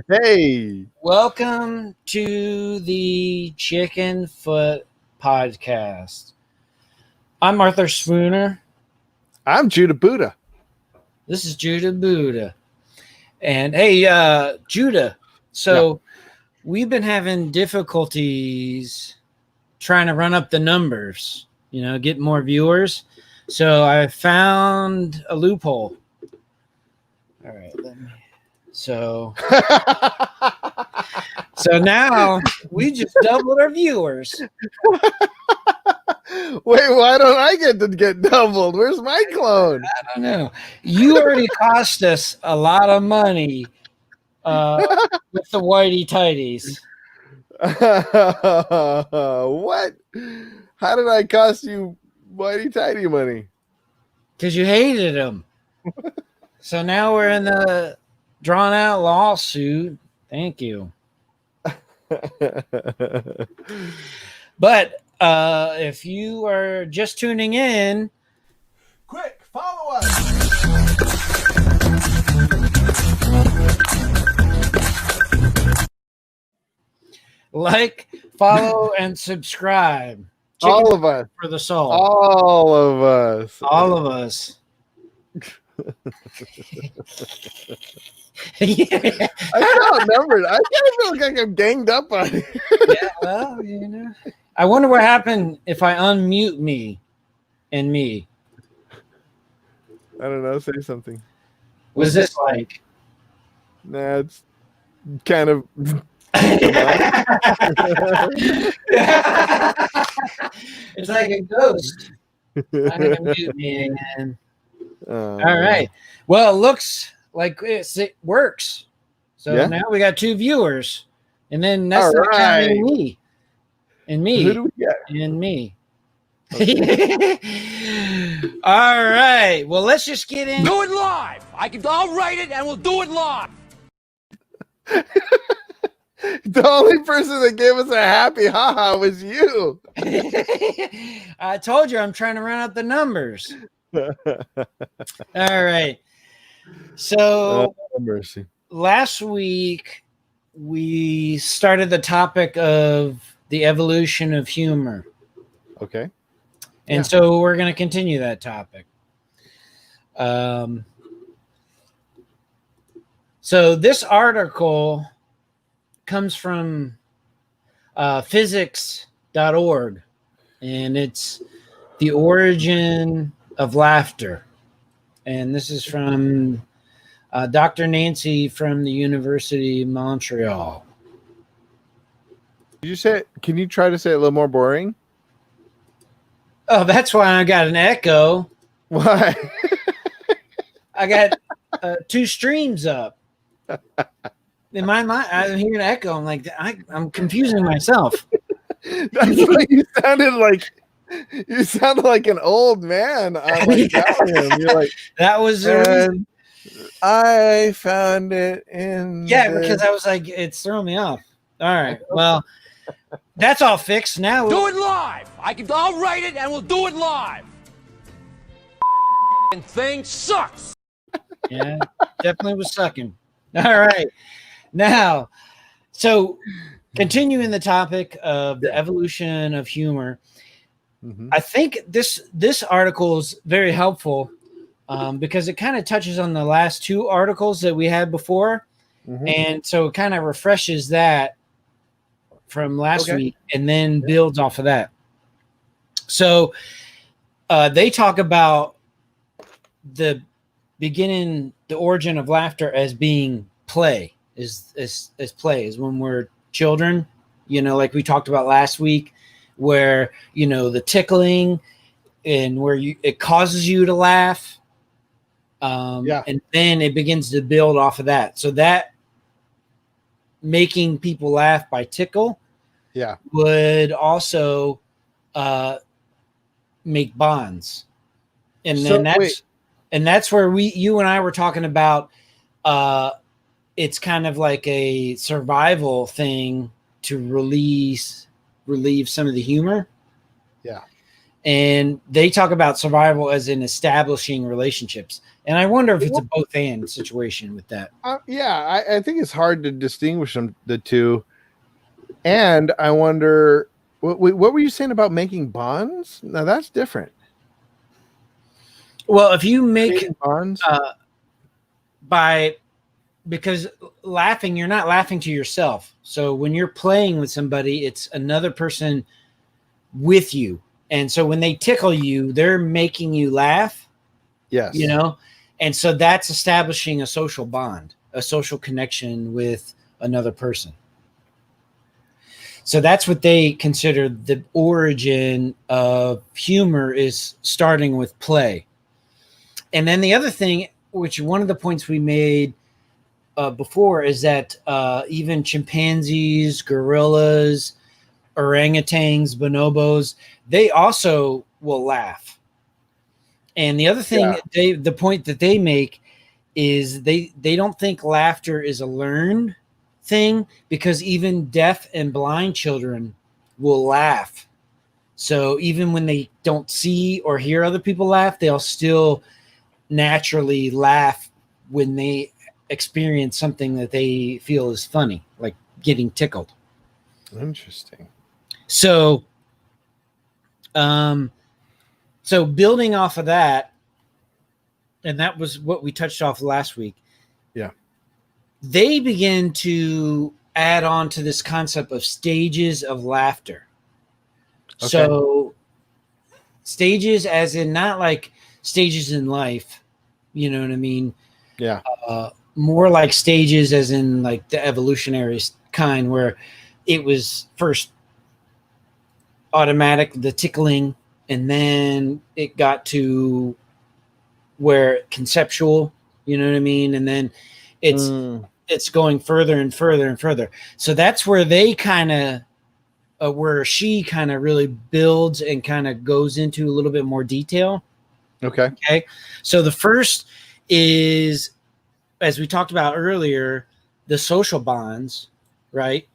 Hey, Welcome to the Chicken Foot Podcast. I'm Arthur Spooner. I'm Judah Buddha. This is Judah Buddha. And hey, Judah, so we've been having difficulties trying to run up the numbers, get more viewers. So I found a loophole. All right, So now we just doubled our viewers. Wait, why don't I get doubled? Where's my clone? I don't know. You already cost us a lot of money with the whitey tighties. What? How did I cost you whitey tidy money? Because you hated them. So now we're in the drawn out lawsuit. Thank you. But if you are just tuning in, quick, follow us. like, follow, and subscribe. All of us. For the soul. All of us. All of us. Yeah. I feel outnumbered. I kind of feel like I'm ganged up on it. Yeah, well, I wonder what happened if I unmute me and me. I don't know. Say something. Was this like? Nah, it's kind of. It's like a ghost. I'm gonna mute me again. All right. Well, it looks like it works. So now we got 2 viewers, and then that's not counting me and me. Who do we get? And me. Okay. All right. Well, let's just get in. Do it live. I'll write it, and we'll do it live. The only person that gave us a happy haha was you. I told you I'm trying to run out the numbers. All right. So mercy. Last week we started the topic of the evolution of humor. Okay. And so we're going to continue that topic. So this article comes from physics.org, and it's the origin of laughter. And this is from Dr. Nancy from the University of Montreal. Did you say it? Can you try to say it a little more boring? Oh, that's why I got an echo. Why? I got 2 streams up. In my mind, I'm hearing an echo. I'm like, I'm confusing myself. That's what you sounded like. You sounded like an old man. You're like, that was I found it in. Yeah, because I was like, it's throwing me off. All right. Well, that's all fixed now. Do it live. I'll write it, and we'll do it live. And thing sucks. Yeah, definitely was sucking. All right. Now, so continuing the topic of the evolution of humor, I think this article is very helpful because it kind of touches on the last 2 articles that we had before. And so it kind of refreshes that from last week and then builds off of that. So they talk about the origin of laughter as being play, is play, is when we're children, like we talked about last week, where the tickling and where it causes you to laugh, and then it begins to build off of that. So that making people laugh by tickle would also make bonds, and then that's where you and I were talking about it's kind of like a survival thing to relieve some of the humor. And they talk about survival as in establishing relationships. And I wonder if it's a both and situation with that. Yeah, I think it's hard to distinguish the two. And I wonder, what were you saying about making bonds? Now that's different. Well, if you make Creating bonds, because laughing, you're not laughing to yourself. So when you're playing with somebody, it's another person with you. And so when they tickle you, they're making you laugh. yes, You know, and so that's establishing a social bond, a social connection with another person. So that's what they consider the origin of humor, is starting with play. And then the other thing, which one of the points we made before, is that even chimpanzees, gorillas, orangutans, bonobos, they also will laugh. And the other thing, the point that they make is they don't think laughter is a learned thing, because even deaf and blind children will laugh. So even when they don't see or hear other people laugh, they'll still naturally laugh when they experience something that they feel is funny, like getting tickled. Interesting. So so building off of that, and that was what we touched off last week. Yeah. They begin to add on to this concept of stages of laughter. Okay. So stages as in not like stages in life, you know what I mean? Yeah. More like stages as in like the evolutionary kind, where it was first automatic, the tickling, and then it got to where conceptual, you know what I mean? And then it's going further and further and further. So that's where they kind of, where she kind of really builds and kind of goes into a little bit more detail. Okay. So the first is, as we talked about earlier, the social bonds, right?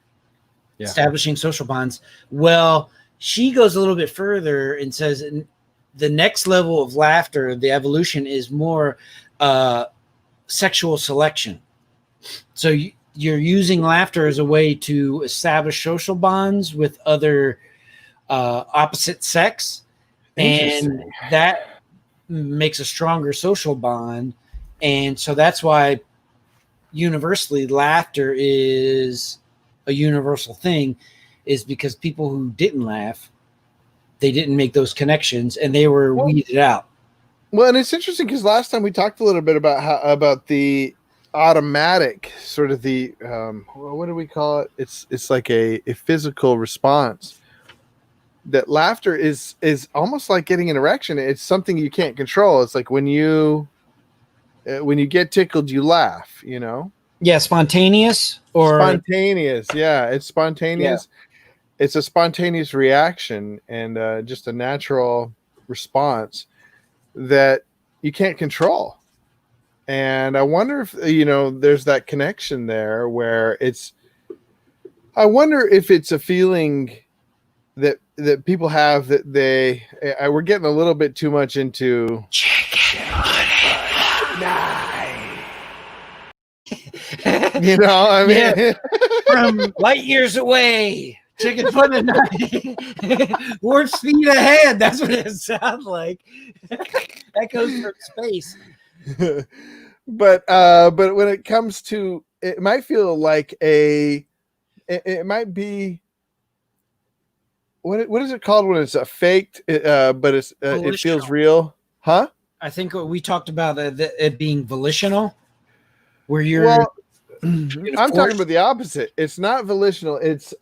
Yeah. Establishing social bonds. Well, she goes a little bit further and says the next level of laughter, the evolution, is more sexual selection. So you're using laughter as a way to establish social bonds with other opposite sex, and that makes a stronger social bond. And so that's why universally laughter is a universal thing, is because people who didn't laugh, they didn't make those connections, and they were weeded out. Well, and it's interesting because last time we talked a little bit about the automatic sort of the what do we call it? It's like a physical response. That laughter is almost like getting an erection. It's something you can't control. It's like when you get tickled, you laugh. You know. Yeah, spontaneous. Yeah, it's spontaneous. Yeah. It's a spontaneous reaction and just a natural response that you can't control. And I wonder if, there's that connection there where I wonder if it's a feeling that people have that we're getting a little bit too much into chicken I mean, yeah. From light years away. Chicken pudding warp speed ahead. That's what it sounds like. That goes from space. But when it comes to, it might feel like it might be, what is it called when it's a faked, but it feels real, huh? I think we talked about it being volitional, where you're. I'm talking about the opposite. It's not volitional. It's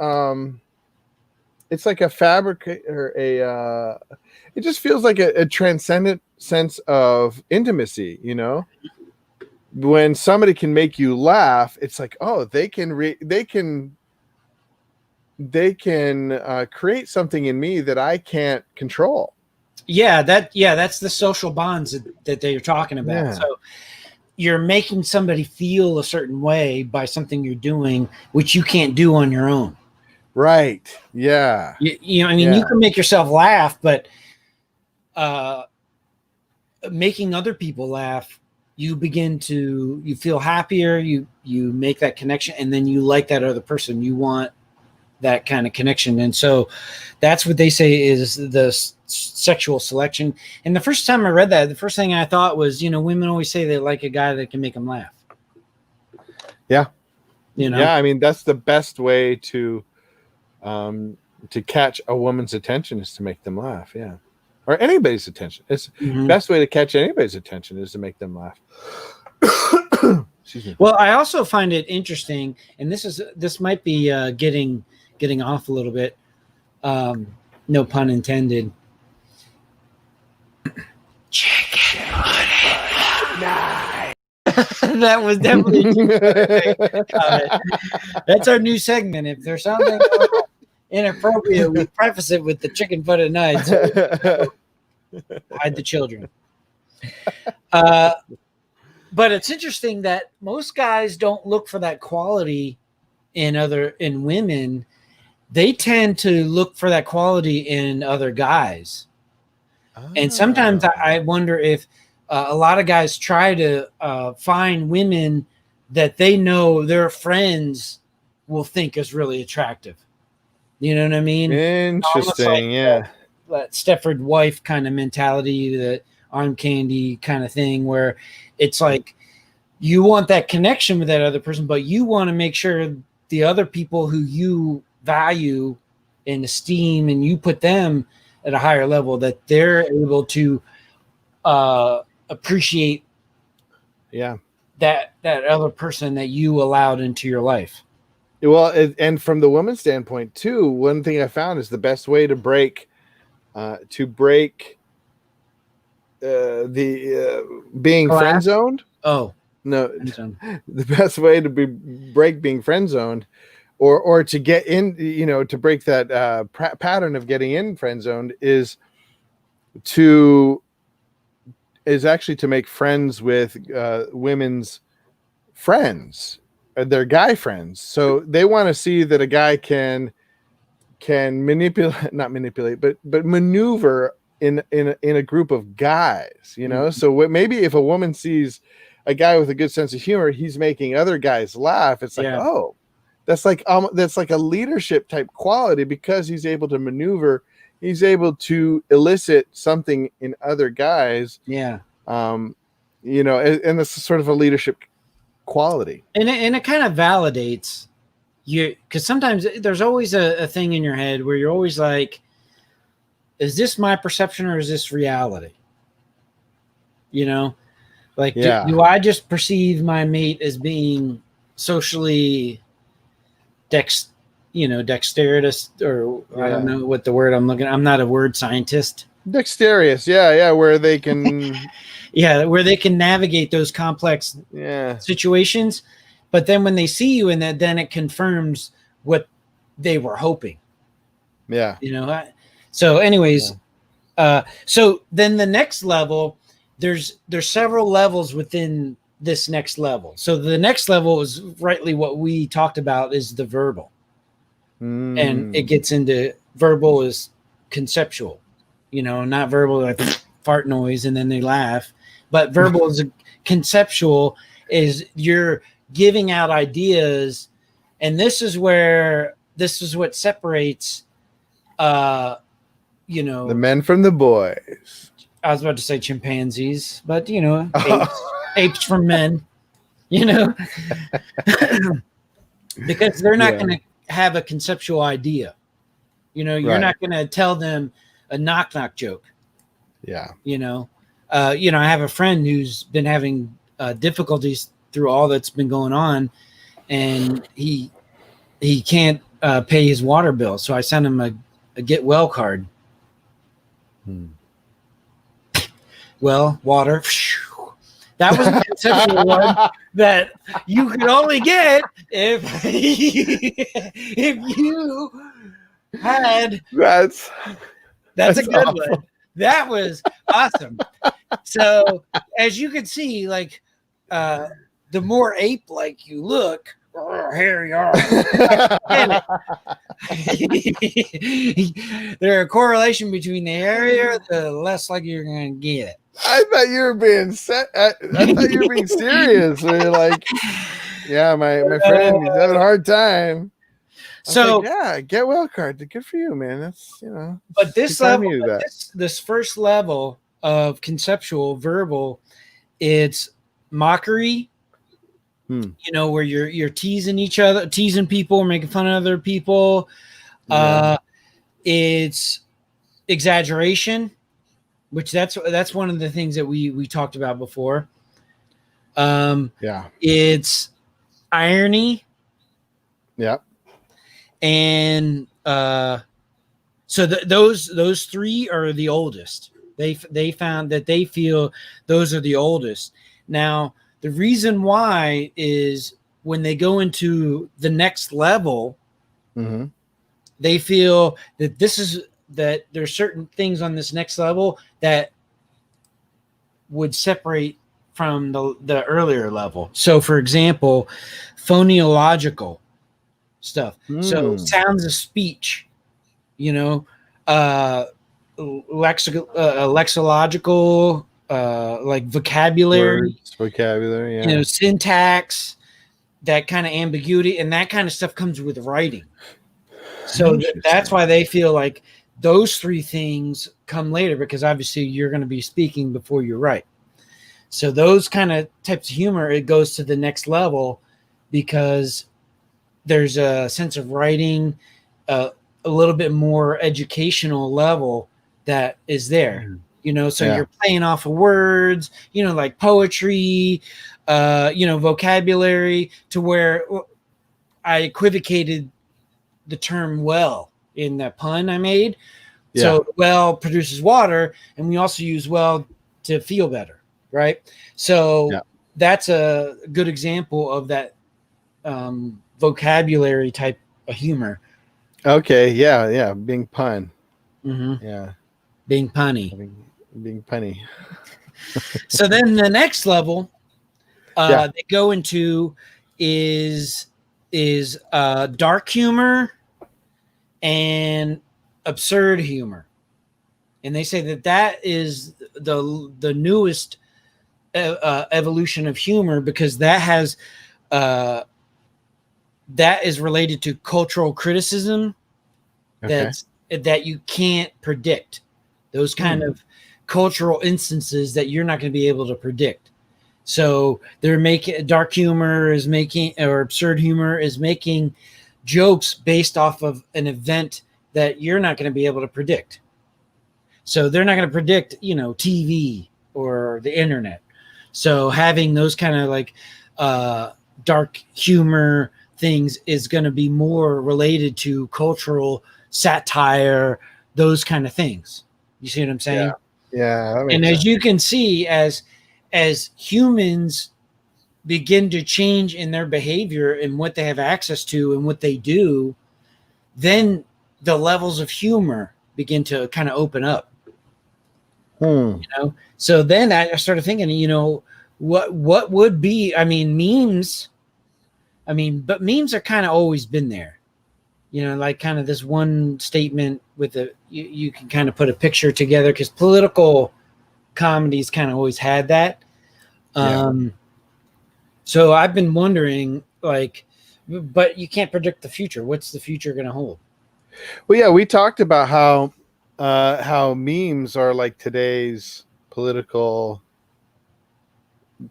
like a fabric or it just feels like a transcendent sense of intimacy, when somebody can make you laugh. It's like, oh, they can create something in me that I can't control. That's the social bonds that they're talking about. Yeah. So you're making somebody feel a certain way by something you're doing, which you can't do on your own. Right. Yeah. You can make yourself laugh, but making other people laugh, you feel happier, you make that connection, and then you like that other person. You want that kind of connection. And so that's what they say is the sexual selection. And the first time I read that, the first thing I thought was, women always say they like a guy that can make them laugh. Yeah. Yeah, I mean, that's the best way to catch a woman's attention is to make them laugh. Yeah. Or anybody's attention. It's best way to catch anybody's attention is to make them laugh. Excuse me. Well, I also find it interesting, and this might be getting off a little bit. No pun intended. Chicken that was definitely a comment. That's our new segment. If there's something inappropriate, we preface it with the chicken foot at night. So hide the children. But it's interesting that most guys don't look for that quality in women. They tend to look for that quality in other guys. And sometimes I wonder if a lot of guys try to find women that they know their friends will think is really attractive. You know what I mean? Interesting, yeah. That Stepford wife kind of mentality, that arm candy kind of thing, where it's like you want that connection with that other person, but you want to make sure the other people who you value and esteem and you put them at a higher level, that they're able to appreciate that other person that you allowed into your life. Well, and from the woman's standpoint too, one thing I found is the best way to break being friend zoned. Oh no, the best way to break being friend zoned, or to get in, to break that pattern of getting in friend zoned is actually to make friends with women's friends, their guy friends. So they want to see that a guy can not manipulate, but maneuver in a group of guys, So maybe if a woman sees a guy with a good sense of humor, he's making other guys laugh. It's like, oh, that's like a leadership type quality, because he's able to maneuver. He's able to elicit something in other guys. Yeah. And this is sort of a leadership quality. And it kind of validates you, because sometimes there's always a thing in your head where you're always like, is this my perception or is this reality? Do I just perceive my mate as being socially dexterous, or I don't know what the word I'm looking at. I'm not a word scientist. Dexterous, where they can where they can navigate those complex situations, but then when they see you in that, then it confirms what they were hoping. So anyways, so then the next level, there's several levels within this next level. So the next level is rightly what we talked about, is the verbal. And it gets into verbal is conceptual, not verbal like fart noise and then they laugh, but verbal is conceptual, is you're giving out ideas. And this is what separates, the men from the boys. I was about to say chimpanzees, but apes from men, because they're not going to have a conceptual idea. You're not going to tell them a knock joke. I have a friend who's been having difficulties through all that's been going on, and he can't pay his water bill. So I sent him a get well card. Well, water. That was a conceptual one that you could only get if you had. That's a good awful one. That was awesome. So as you can see, the more ape-like you look, Here you are. Damn it. There's a correlation between the hairier, the less likely you're going to get it. I thought you were being I thought you were being serious. You're like, yeah, my friend, he's having a hard time. So like, yeah, get well card. Good for you, man. That's But this level, level, this first level of conceptual verbal, it's mockery. Where you're teasing each other, teasing people, making fun of other people. It's exaggeration, which that's one of the things that we talked about before. It's irony. Yeah. And so those three are the oldest. They found that they feel those are the oldest. Now, the reason why is when they go into the next level, they feel that that there's certain things on this next level that would separate from the earlier level. So, for example, phonological stuff. So sounds of speech, lexicological, like vocabulary, syntax, that kind of ambiguity, and that kind of stuff comes with writing. So that's why they feel like those three things come later, because obviously you're going to be speaking before you write. So those kind of types of humor, it goes to the next level because there's a sense of writing, a little bit more educational level that is there, so you're playing off of words, like poetry, vocabulary, to where I equivocated the term well in that pun I made. Yeah. So well produces water, and we also use well to feel better, right? So that's a good example of that vocabulary type of humor. Okay, yeah, being pun. Yeah, being punny. Being punny. So then the next level they go into is dark humor and absurd humor, and they say that is the newest evolution of humor, because that has that is related to cultural criticism that you can't predict. Those kind of cultural instances that you're not going to be able to predict. So they're making dark humor is making, or absurd humor is making jokes based off of an event that you're not going to be able to predict. So they're not going to predict, TV or the internet. So having those kind of like dark humor things is going to be more related to cultural satire, those kind of things. You see what I'm saying? Yeah. And as you can see, as humans begin to change in their behavior and what they have access to and what they do, then the levels of humor begin to kind of open up. So then I started thinking, what would be, memes. But memes are kind of always been there, like kind of this one statement with you can kind of put a picture together, because political comedies kind of always had that. So I've been wondering, but you can't predict the future. What's the future going to hold? Well, yeah, we talked about how memes are like today's political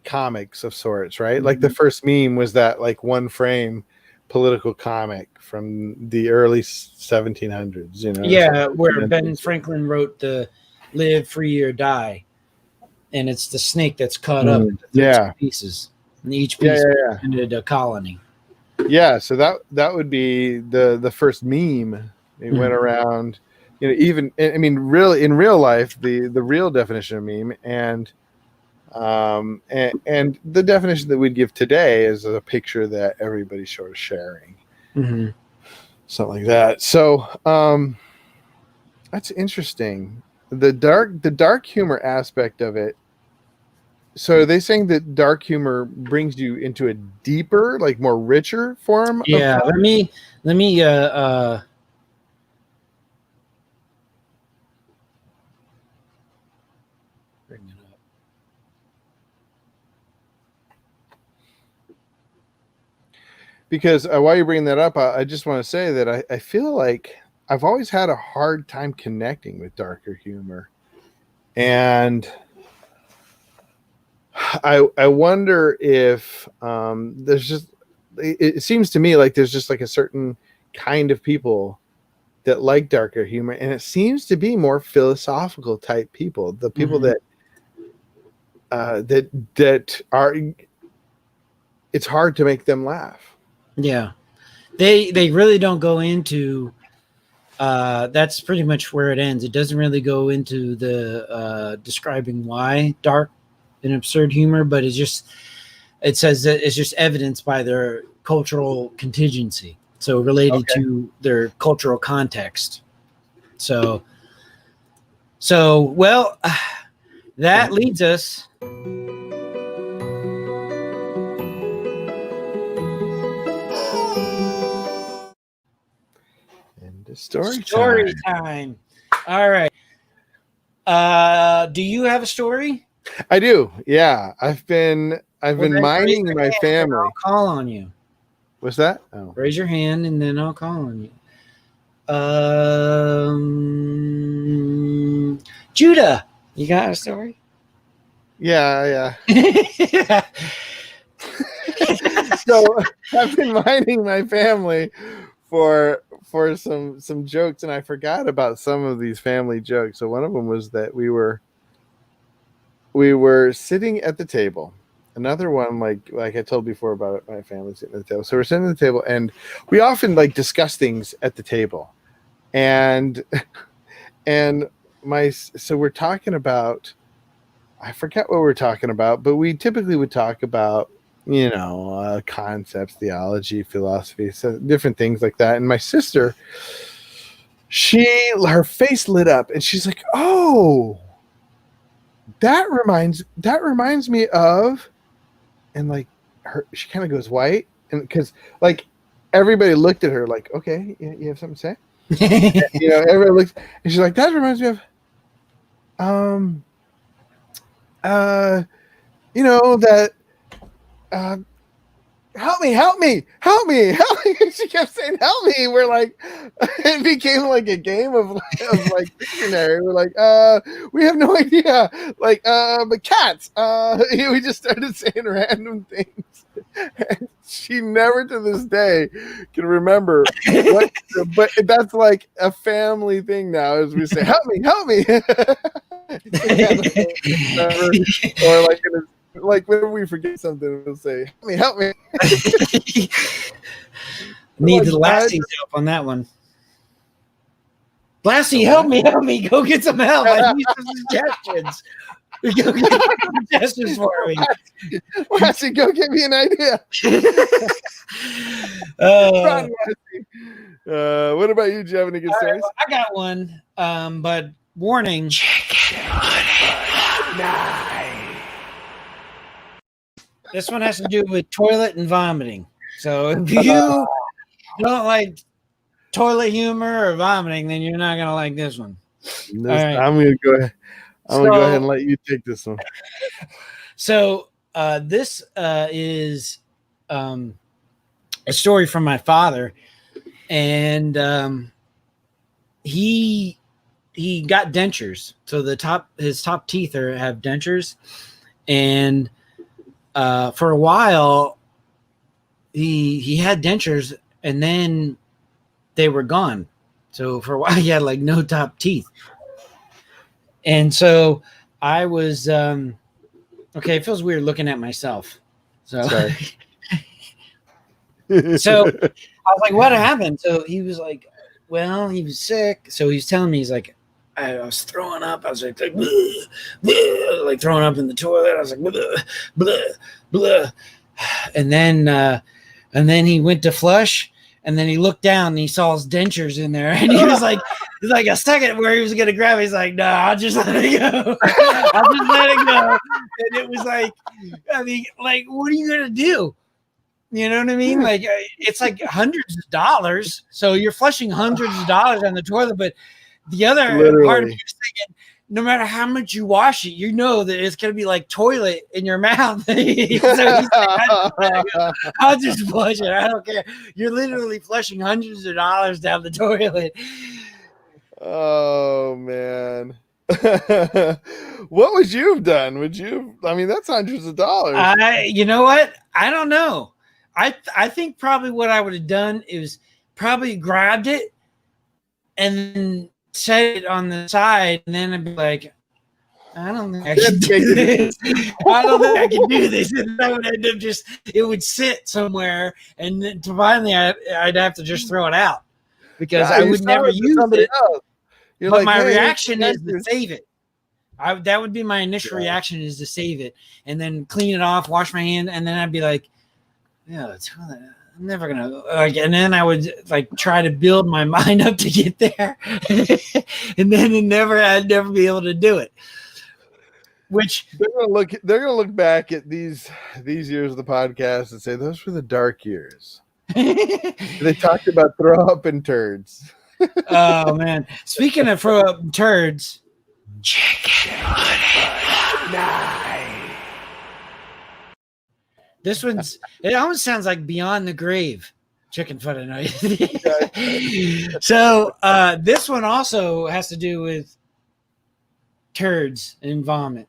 comics of sorts, right? Like the first meme was that like one frame political comic from the early 1700s, where Ben Franklin wrote the "Live Free or Die," and it's the snake that's cut up into 13 pieces, and each piece ended a colony. So that would be the first meme. It went around, even really in real life, the real definition of meme and the definition that we'd give today is a picture that everybody's sort of sharing, something like that. So that's interesting. The dark humor aspect of it So are they saying that dark humor brings you into a deeper, like more richer form? Yeah, Of let me bring it up. Because while you're bringing that up, I just want to say that I feel like I've always had a hard time connecting with darker humor, and I wonder if there's just it seems to me like there's just like a certain kind of people that like darker humor, and it seems to be more philosophical type people, the people that that are, it's hard to make them laugh. Yeah, they really don't go into. That's pretty much where it ends. It doesn't really go into the describing why dark and absurd humor, but it says that it's just evidenced by their cultural contingency, so related to their cultural context. So well, that leads us. Story time. All right. Do you have a story? I do. Yeah, I've been mining my family. I'll call on you. What's that? Oh. Raise your hand and then I'll call on you. Judah, you got a story? Yeah. So I've been mining my family for some jokes, and I forgot about some of these family jokes. So one of them was that we were sitting at the table. Another one, like I told before about my family sitting at the table. So we're sitting at the table, and we often like discuss things at the table, and so we're talking about, I forget what we're talking about, but we typically would talk about, concepts, theology, philosophy, so different things like that. And my sister, her face lit up, and she's like, "Oh, that reminds me of," and like she kind of goes white, and because like everybody looked at her like, "Okay, you have something to say?" Everybody looks, and she's like, "That reminds me of, that." Help me. She kept saying, "Help me." We're like, it became like a game of like dictionary. We're like, we have no idea. Like, but cats. We just started saying random things. And she never to this day can remember what, but that's like a family thing now, as we say, help me. Or like when we forget something, we'll say, "Help me." Need the Lassie's help on that one. Lassie, help me! Go get some help. I need some suggestions. Go get some suggestions for me. Lassie, go get me an idea. What about you? Do you have any good stories? Well, I got one, but warning. Chicken money. This one has to do with toilet and vomiting. So if you don't like toilet humor or vomiting, then you're not gonna like this one. Right. I'm gonna go ahead. Go ahead and let you take this one. So this is a story from my father, and he got dentures. So his top teeth have dentures, and for a while he had dentures, and then they were gone. So for a while he had like no top teeth. And so I was okay, it feels weird looking at myself. So so I was like, what happened? So he was like, well, he was sick. So he's telling me, he's like, I was throwing up. I was like, bleh, bleh, like throwing up in the toilet. I was like, bleh, bleh, bleh. And then he went to flush, and then he looked down and he saw his dentures in there, and he was like, It's like a second where he was gonna grab it. He's like, no, I'll just let it go. I'll just let it go. And it was like, I mean, like, what are you gonna do? You know what I mean? Like, it's like hundreds of dollars. So you're flushing hundreds of dollars on the toilet, but the other part of me is thinking, no matter how much you wash it, you know that it's going to be like toilet in your mouth. So he's like, I'll just flush it. I don't care. You're literally flushing hundreds of dollars down the toilet. Oh, man. What would you have done? I mean, that's hundreds of dollars. You know what? I don't know. I think probably what I would have done is probably grabbed it and then set it on the side, and then I'd be like, I don't think I can do this. I don't think I can do this. And I would end up it would sit somewhere, and then finally I'd have to just throw it out because I would never use it. But like, my reaction is to save it. That would be my initial reaction, is to save it and then clean it off, wash my hand, and then I'd be like, yeah, I'm never gonna like, and then I would like try to build my mind up to get there, and then I'd never be able to do it. Which they're gonna look back at these years of the podcast and say those were the dark years. They talked about throw up and turds. Oh man! Speaking of throw up and turds, chicken night. This it almost sounds like Beyond the Grave, chicken foot at night. So this one also has to do with turds and vomit.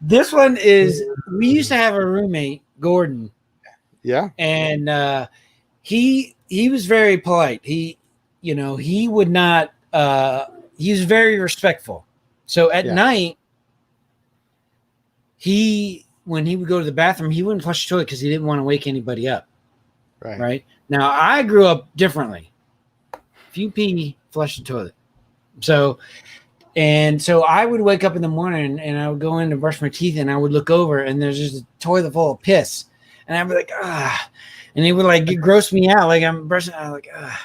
This one is, we used to have a roommate, Gordon. Yeah. And he was very polite. He would not, he was very respectful. So at night, when he would go to the bathroom, he wouldn't flush the toilet because he didn't want to wake anybody up. Right. Now, I grew up differently. If you pee, flush the toilet. So I would wake up in the morning and I would go in to brush my teeth and I would look over and there's just a toilet full of piss. And I'd be like, ah. And it would like gross me out. Like I'm brushing, I'm like, ah.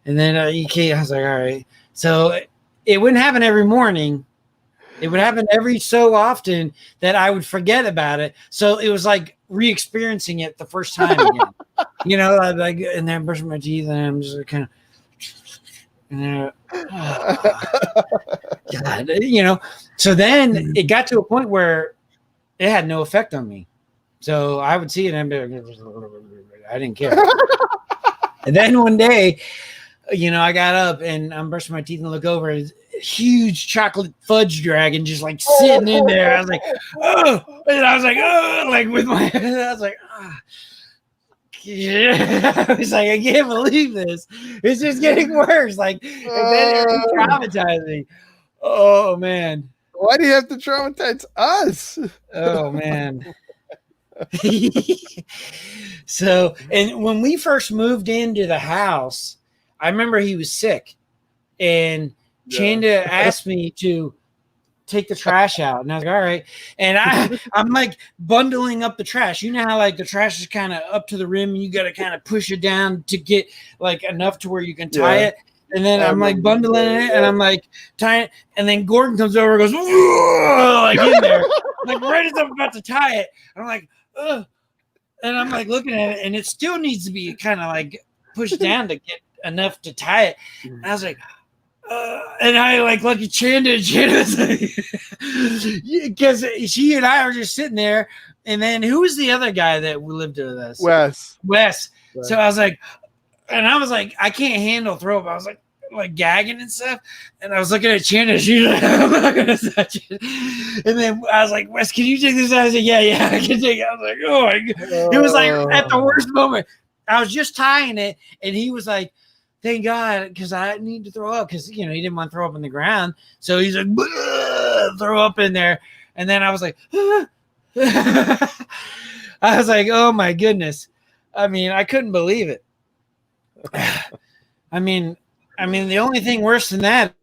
And then I was like, all right. So it wouldn't happen every morning. It would happen every so often that I would forget about it. So it was like re-experiencing it the first time again. I'd like, and then brushing my teeth and I'm just kind of, God, So then it got to a point where it had no effect on me. So I would see it and I'd be like, I didn't care. And then one day, I got up and I'm brushing my teeth and look over. It's a huge chocolate fudge dragon just like sitting in there. I was like, oh, and I was like, oh, like with my, I was like, ah. Yeah. I was like, I can't believe this. It's just getting worse. Like, and then it traumatized me. Oh man. Why do you have to traumatize us? Oh man. So, and when we first moved into the house, I remember he was sick, and Chanda asked me to take the trash out, and I was like, all right. And I'm like bundling up the trash. You know how like the trash is kind of up to the rim and you got to kind of push it down to get like enough to where you can tie it. And then I'm like bundling it and I'm like tying it. And then Gordon comes over and goes, like in there, like right as I'm about to tie it. I'm like, ugh. And I'm like looking at it and it still needs to be kind of like pushed down to get enough to tie it. And I was like, and I like look at Chanda because she and I were just sitting there. And then who was the other guy that lived with us? Wes. So I was like, I can't handle throw up. I was like gagging and stuff. And I was looking at Chanda. She's like, I'm not gonna touch it. And then I was like, Wes, can you take this out? I was like, yeah, I can take it. I was like, oh my God. It was like at the worst moment. I was just tying it, and he was like, thank God, because I need to throw up because he didn't want to throw up on the ground. So he's like, throw up in there. And then I was like, I was like, oh my goodness. I mean, I couldn't believe it. I mean, the only thing worse than that